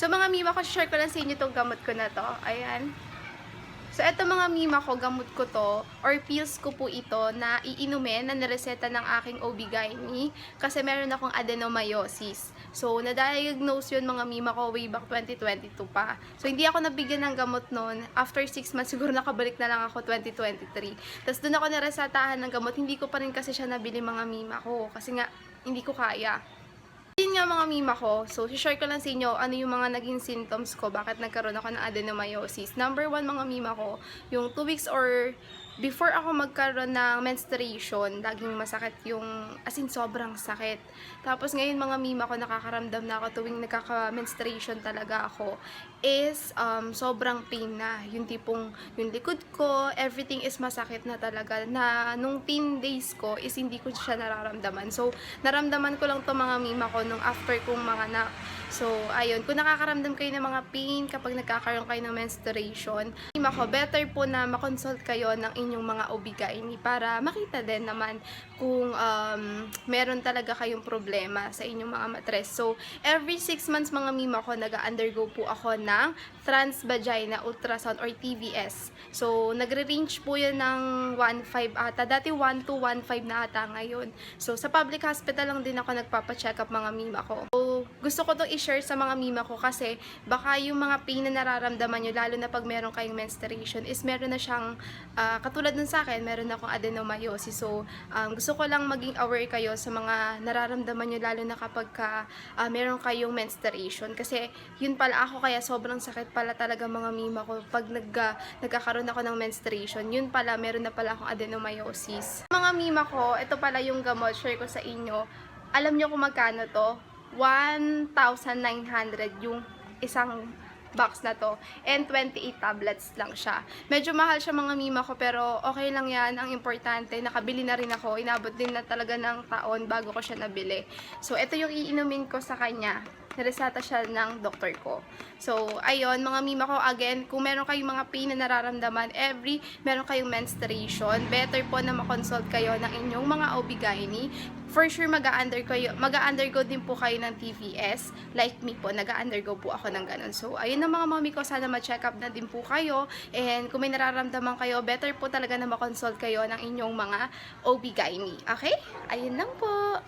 So mga mima ko, share ko lang sa inyo itong gamot ko na to. Ayan. So eto mga mima ko, gamot ko to or pills ko po ito na iinumin na nireseta ng aking OB-GYN kasi meron akong adenomyosis. So na-diagnose yun mga mima ko way back 2022 pa. So hindi ako nabigyan ng gamot noon. After 6 months siguro nakabalik na lang ako 2023. Tapos doon ako naresetahan ng gamot. Hindi ko pa rin kasi siya nabili mga mima ko kasi nga hindi ko kaya. Yun nga mga mima ko, so share ko lang sa inyo ano yung mga naging symptoms ko, bakit nagkaroon ako ng adenomyosis. Number 1 mga mima ko, yung 2 weeks or before ako magkaroon ng menstruation, laging masakit yung, as in sobrang sakit. Tapos ngayon mga mima ko, nakakaramdam na ako tuwing nagkaka-menstruation talaga ako, is sobrang pain na. Yung tipong, yung likod ko, everything is masakit na talaga, na nung teen days ko is hindi ko siya nararamdaman. So, naramdaman ko lang to mga mima ko nung after kong manganak. So, ayun, kung nakakaramdam kayo ng mga pain kapag nagkakaroon kayo ng menstruation, mima ko, better po na makonsult kayo ng inyong mga OB-GYN para makita din naman kung meron talaga kayong problema sa inyong mga matres. So, every 6 months mga mima ko, nag-undergo po ako ng transvaginal ultrasound or TVS. So, nagre-range po yan ng 1.5 ata. Dati 1 to 1.5 na ata ngayon. So, sa public hospital lang din ako nagpapa-check up mga mima ko. So, gusto ko itong i-share sa mga mima ko kasi baka yung mga pain na nararamdaman nyo, lalo na pag meron kayong menstruation, is meron na siyang, katulad nun sa akin, meron akong adenomyosis. So, gusto ko lang maging aware kayo sa mga nararamdaman nyo, lalo na kapag meron kayong menstruation. Kasi, yun pala ako, kaya sobrang sakit pala talaga mga mima ko pag nagkakaroon ako ng menstruation. Yun pala, meron na pala akong adenomyosis. Mga mima ko, ito pala yung gamot, share ko sa inyo. Alam nyo kung magkano to? 1,900 yung isang box na to. And 28 tablets lang siya. Medyo mahal siya mga mima ko, pero okay lang yan. Ang importante, nakabili na rin ako. Inabot din na talaga ng taon bago ko siya nabili. So, ito yung iinumin ko sa kanya. Niresata siya ng doktor ko. So, ayun, mga mima ko, again, kung meron kayong mga pain na nararamdaman, meron kayong menstruation, better po na makonsult kayo ng inyong mga OB-GYN. For sure, mag-undergo din po kayo ng TVS. Like me po, nag-undergo po ako ng ganun. So, ayun na mga mami ko, sana ma-check up na din po kayo. And kung may nararamdaman kayo, better po talaga na makonsult kayo ng inyong mga OB-GYN. Okay? Ayun lang po.